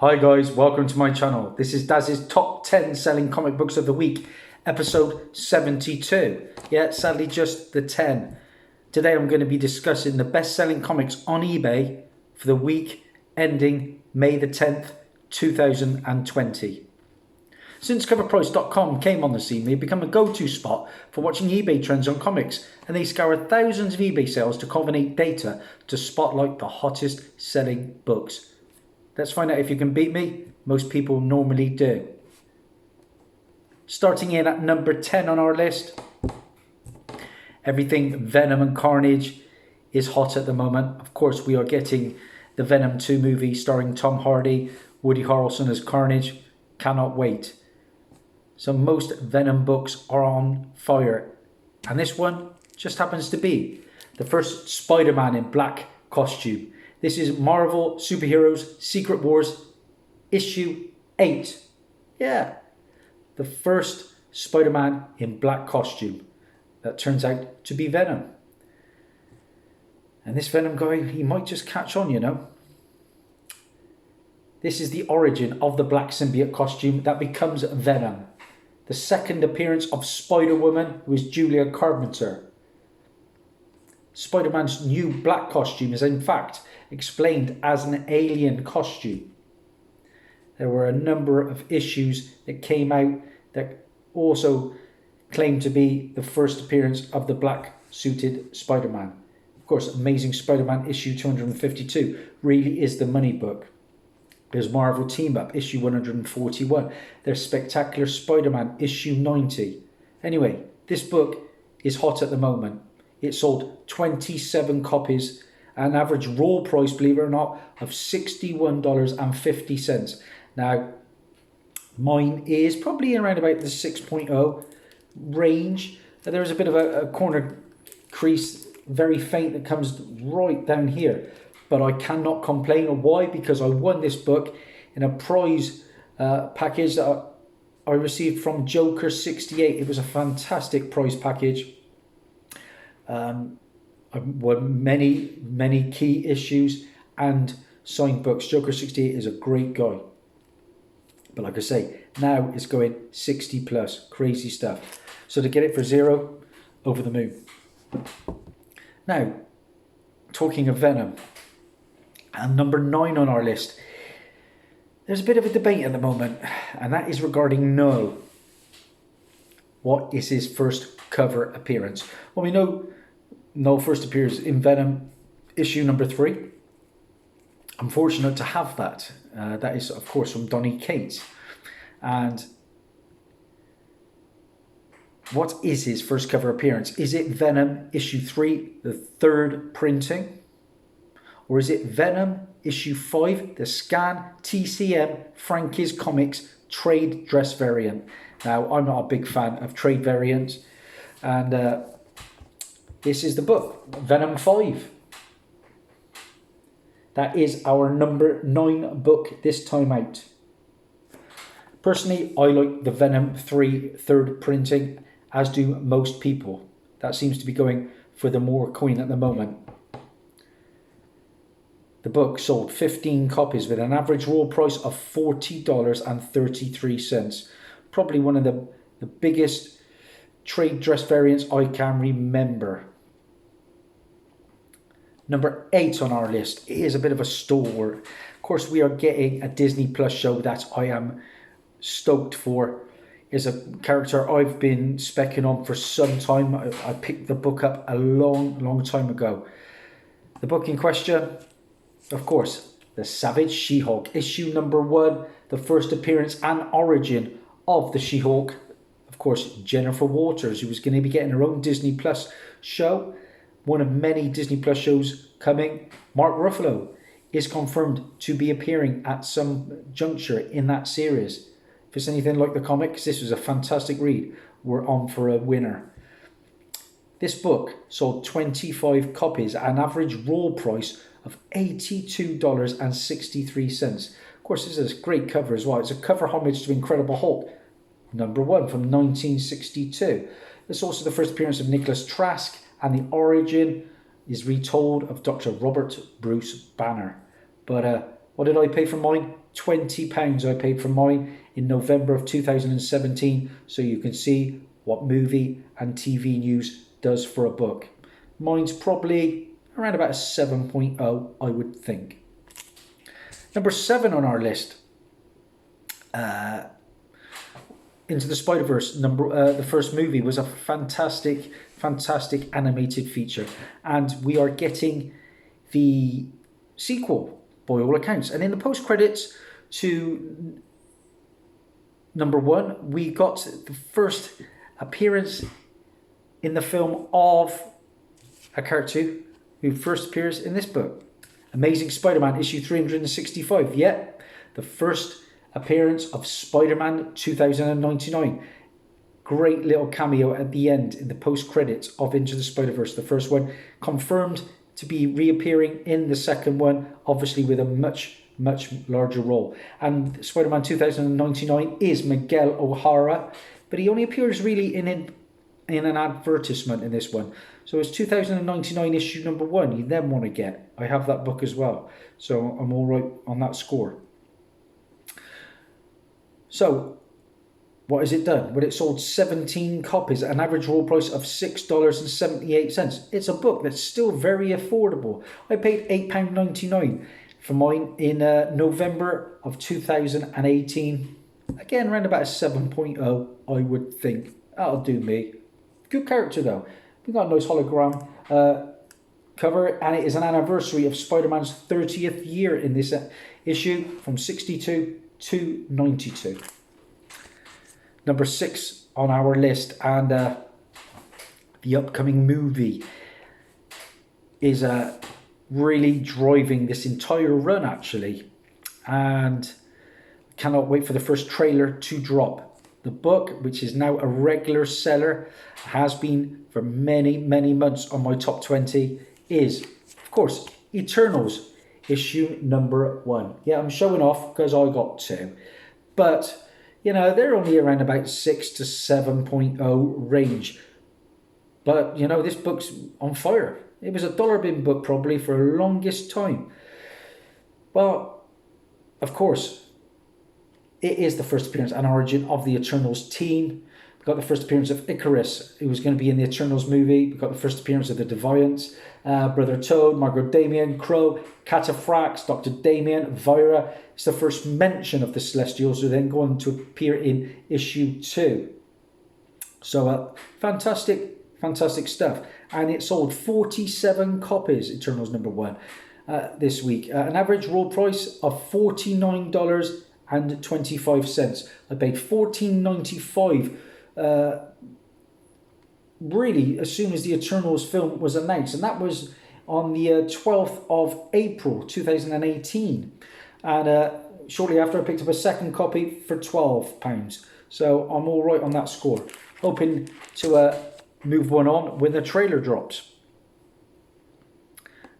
Hi guys, welcome to my channel. This is Dazzie's top 10 selling comic books of the week, episode 72. Yeah, sadly just the 10. Today I'm going to be discussing the best selling comics on eBay for the week ending May the 10th, 2020. Since coverprice.com came on the scene, they've become a go-to spot for watching eBay trends on comics, and they scour thousands of eBay sales to culminate data to spotlight the hottest selling books. Let's find out if you can beat me. Most people normally do. Starting in at number 10 on our list, everything Venom and Carnage is hot at the moment. Of course, we are getting the Venom 2 movie starring Tom Hardy, Woody Harrelson as Carnage. Cannot wait. So most Venom books are on fire. And this one just happens to be the first Spider-Man in black costume. This is Marvel Superheroes Secret Wars issue 8. Yeah, the first Spider-Man in black costume. That turns out to be Venom. And this Venom guy, he might just catch on, you know. This is the origin of the black symbiote costume that becomes Venom. The second appearance of Spider-Woman, who is Julia Carpenter. Spider-Man's new black costume is in fact explained as an alien costume. There were a number of issues that came out that also claimed to be the first appearance of the black suited Spider-Man. Of course, Amazing Spider-Man issue 252 really is the money book. There's Marvel Team Up issue 141. There's Spectacular Spider-Man issue 90. Anyway, this book is hot at the moment. It sold 27 copies at an average raw price, believe it or not, of $61.50. Now, mine is probably around about the 6.0 range. There is a bit of a corner crease, very faint, that comes right down here. But I cannot complain. Why? Because I won this book in a prize package that I received from Joker 68. It was a fantastic prize package. I won many key issues and signed books. Joker 68 is a great guy. But like I say, now it's going 60 plus. Crazy stuff. So to get it for zero, over the moon. Now, talking of Venom, and number 9 on our list, there's a bit of a debate at the moment, and that is regarding Null. What is his first cover appearance? Well, we know Null first appears in Venom issue number 3. I'm fortunate to have that. That is, of course, from Donny Cates. And what is his first cover appearance? Is it Venom issue 3, the 3rd printing? Or is it Venom issue 5, the Scan TCM Frankie's Comics trade dress variant? Now, I'm not a big fan of trade variants, and this is the book, Venom 5. That is our number 9 book this time out. Personally, I like the Venom 3 3rd printing, as do most people. That seems to be going for the more coin at the moment. The book sold 15 copies with an average raw price of $40.33. Probably one of the biggest trade dress variants I can remember. Number 8 on our list is a bit of a stalwart. Of course, we are getting a Disney Plus show that I am stoked for. Is a character I've been specking on for some time. I picked the book up a long time ago. The book in question, of course, The Savage She-Hulk, issue number 1, the first appearance and origin of the She-Hulk. Of course, Jennifer Walters, who was going to be getting her own Disney Plus show. One of many Disney Plus shows coming. Mark Ruffalo is confirmed to be appearing at some juncture in that series. If it's anything like the comics, this was a fantastic read. We're on for a winner. This book sold 25 copies at an average raw price of $82.63. Of course, this is a great cover as well. It's a cover homage to Incredible Hulk, number 1 from 1962. It's also the first appearance of Nicholas Trask, and the origin is retold of Dr. Robert Bruce Banner. But What did I pay for mine? £20 I paid for mine in November of 2017. So you can see what movie and TV news does for a book. Mine's probably around about a 7.0, I would think. Number 7 on our list. Into the Spider-Verse, the first movie was a fantastic animated feature, and we are getting the sequel by all accounts. And in the post-credits to number 1, we got the first appearance in the film of a character who first appears in this book. Amazing Spider-Man issue 365. Yeah, the first appearance of Spider-Man 2099. Great little cameo at the end in the post-credits of Into the Spider-Verse. The first one confirmed to be reappearing in the second one, obviously with a much larger role. And Spider-Man 2099 is Miguel O'Hara, but he only appears really in an advertisement in this one. So it's 2099 issue number 1 you then want to get. I have that book as well, so I'm all right on that score. So, what has it done? Well, it sold 17 copies at an average raw price of $6.78. It's a book that's still very affordable. I paid £8.99 for mine in November of 2018. Again, around about a 7.0, I would think. That'll do me. Good character though. We got a nice hologram cover, and it is an anniversary of Spider-Man's 30th year in this issue, from 62 to 92. Number 6 on our list, and the upcoming movie is really driving this entire run actually, and cannot wait for the first trailer to drop. The book, which is now a regular seller, has been for many months on my top 20, is of course Eternals issue number 1. Yeah, I'm showing off because I got 2, but you know, they're only around about 6 to 7.0 range. But you know, this book's on fire. It was a dollar bin book probably for the longest time. Well, of course, it is the first appearance and origin of the Eternals team. We got the first appearance of Icarus, who was going to be in the Eternals movie. We got the first appearance of the Deviants, Brother Toad, Margot Damien, Crow, Cataphracts, Dr. Damien, Vira. It's the first mention of the Celestials, who are then going to appear in issue 2. So fantastic stuff. And it sold 47 copies, Eternals number 1, this week. An average raw price of $49.25. I paid $14.95 really as soon as the Eternals film was announced, and that was on the 12th of April 2018, and shortly after I picked up a second copy for £12. So I'm all right on that score, hoping to move one on when the trailer drops.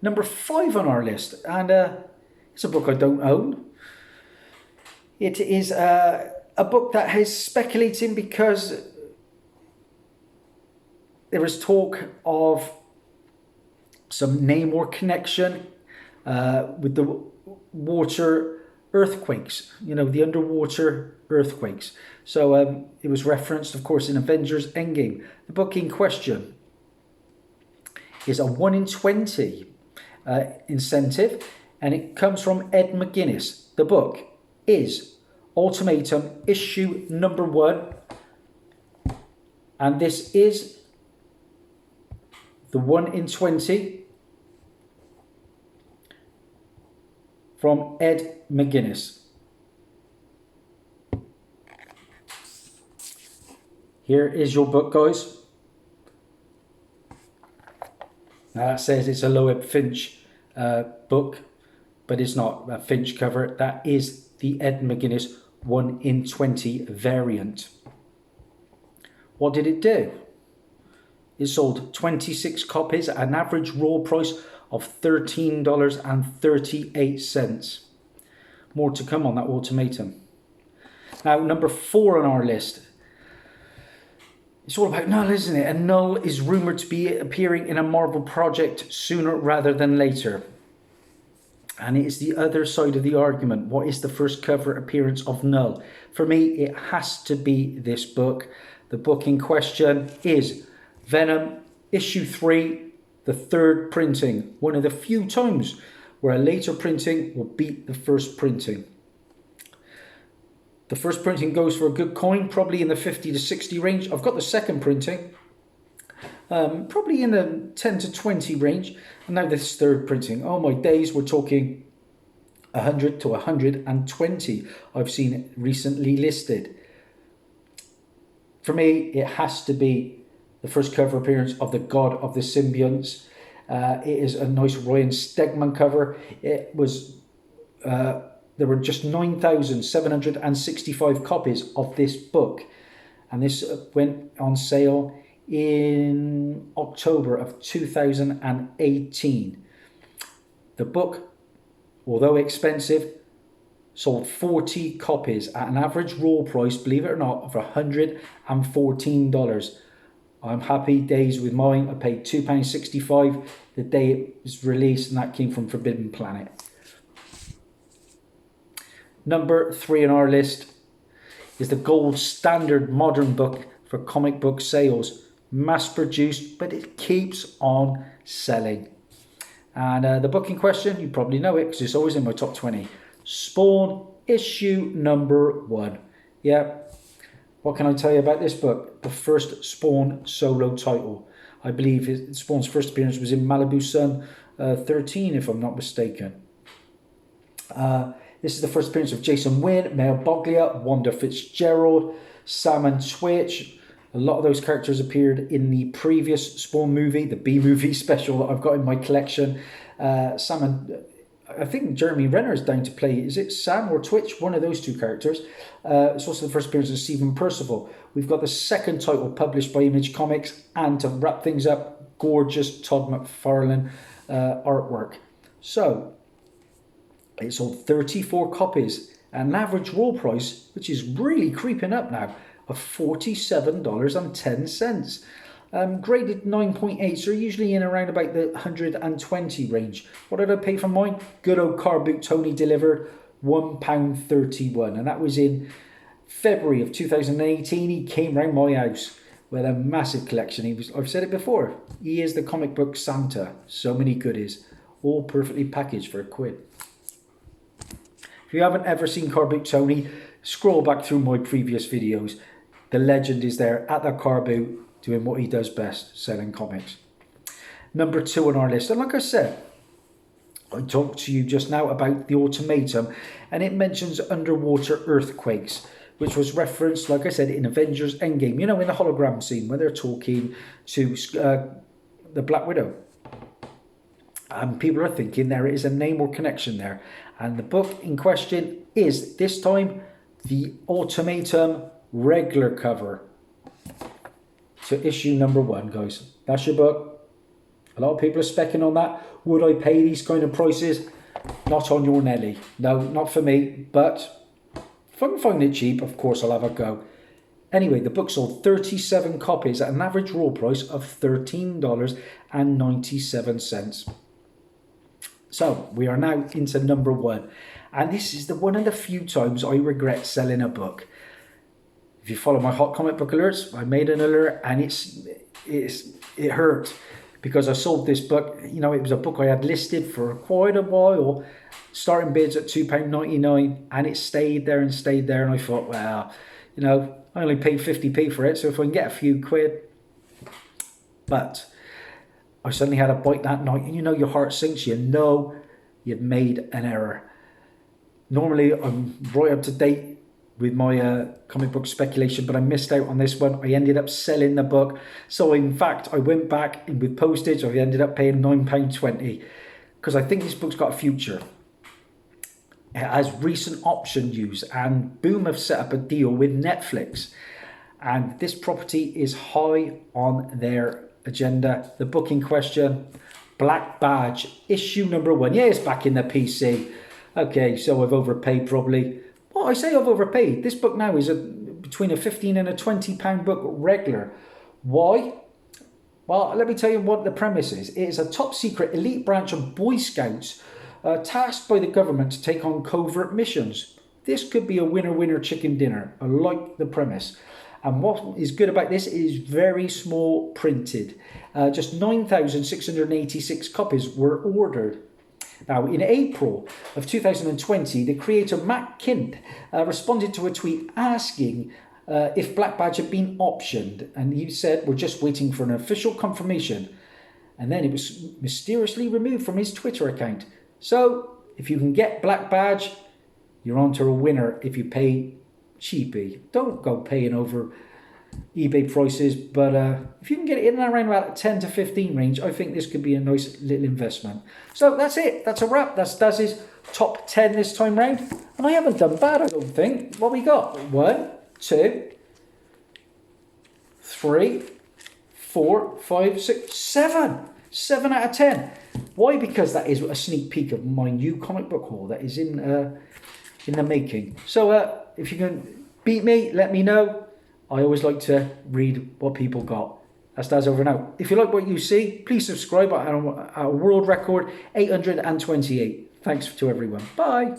Number 5 on our list, and it's a book I don't own. It is a book that is speculating because there is talk of some name or connection with the water earthquakes, you know, the underwater earthquakes. So it was referenced, of course, in Avengers Endgame. The book in question is a 1 in 20 incentive, and it comes from Ed McGuinness. The book is Ultimatum issue number 1, and this is the 1 in 20 from Ed McGuinness. Here is your book, guys. Now that says it's a Loeb Finch book, but it's not a Finch cover. That is the Ed McGuinness 1 in 20 variant. What did it do? It sold 26 copies at an average raw price of $13.38. More to come on that Ultimatum. Now, number 4 on our list. It's all about Null, isn't it? And Null is rumoured to be appearing in a Marvel project sooner rather than later. And it is the other side of the argument. What is the first cover appearance of Null? For me, it has to be this book. The book in question is Venom, issue 3, the third printing. One of the few times where a later printing will beat the first printing. The first printing goes for a good coin, probably in the 50 to 60 range. I've got the second printing, probably in the 10 to 20 range. And now this third printing. Oh my days, we're talking 100 to 120 I've seen recently listed. For me, it has to be the first cover appearance of the God of the Symbionts. It is a nice Ryan Stegman cover. It was... there were just 9,765 copies of this book. And this went on sale in October of 2018. The book, although expensive, sold 40 copies at an average raw price, believe it or not, of $114. I'm happy days with mine. I paid £2.65 the day it was released, and that came from Forbidden Planet. Number 3 on our list is the gold standard modern book for comic book sales. Mass produced, but it keeps on selling. And the book in question, you probably know it because it's always in my top 20. Spawn, issue number 1. Yeah, what can I tell you about this book? The first Spawn solo title. I believe Spawn's first appearance was in Malibu Sun 13, if I'm not mistaken. This is the first appearance of Jason Wynn, Mel Boglia, Wanda Fitzgerald, Sam and Twitch. A lot of those characters appeared in the previous Spawn movie, the B-movie special that I've got in my collection. Sam and... I think Jeremy Renner is down to play. Is it Sam or Twitch? One of those two characters. It's also the first appearance of Stephen Percival. We've got the second title published by Image Comics. And to wrap things up, gorgeous Todd McFarlane artwork. So... it sold 34 copies at an average raw price, which is really creeping up now, of $47.10. Graded 9.8, so usually in around about the 120 range. What did I pay for mine? Good old car boot Tony delivered, £1.31. And that was in February of 2018. He came round my house with a massive collection. I've said it before, he is the comic book Santa. So many goodies, all perfectly packaged for £1. If you haven't ever seen Car Boot Tony, scroll back through my previous videos. The legend is there at the car boot doing what he does best, selling comics. Number 2 on our list. And like I said, I talked to you just now about the Ultimatum, and it mentions underwater earthquakes, which was referenced, like I said, in Avengers Endgame. You know, in the hologram scene where they're talking to the Black Widow. And people are thinking there is a name or connection there. And the book in question is, this time, the Ultimatum regular cover. So issue number 1, guys. That's your book. A lot of people are specking on that. Would I pay these kind of prices? Not on your Nelly. No, not for me. But if I can find it cheap, of course I'll have a go. Anyway, the book sold 37 copies at an average raw price of $13.97. So we are now into number 1. And this is the one of the few times I regret selling a book. If you follow my hot comic book alerts, I made an alert and it hurt because I sold this book. You know, it was a book I had listed for quite a while, starting bids at £2.99, and it stayed there and stayed there. And I thought, well, you know, I only paid 50p for it, so if I can get a few quid. But I suddenly had a bite that night, and you know your heart sinks. You know you've made an error. Normally, I'm right up to date with my comic book speculation, but I missed out on this one. I ended up selling the book. So in fact, I went back and with postage, I ended up paying £9.20 because I think this book's got a future. It has recent option use, and Boom have set up a deal with Netflix. And this property is high on their agenda. The book in question, Black Badge, issue number 1. Yeah, it's back in the PC. Okay, so I've overpaid probably. Well, I say I've overpaid. This book now is between a £15 and a £20 book regular. Why? Well, let me tell you what the premise is. It is a top secret elite branch of Boy Scouts tasked by the government to take on covert missions. This could be a winner-winner chicken dinner. I like the premise. And what is good about this is very small printed. Just 9,686 copies were ordered. Now, in April of 2020, the creator Matt Kint responded to a tweet asking if Black Badge had been optioned. And he said, we're just waiting for an official confirmation. And then it was mysteriously removed from his Twitter account. So, if you can get Black Badge, you're on to a winner if you pay cheapy. Don't go paying over eBay prices, but if you can get it in and around about 10 to 15 range, I think this could be a nice little investment. So that's it. That's a wrap. That's Dazzie's top 10 this time round. And I haven't done bad, I don't think. What we got? 1, 2, 3, 4, 5, 6, 7. 7 out of 10. Why? Because that is a sneak peek of my new comic book haul that is in the making. So if you can beat me, let me know. I always like to read what people got. That's Daz over and out. If you like what you see, please subscribe at our world record 828. Thanks to everyone. Bye.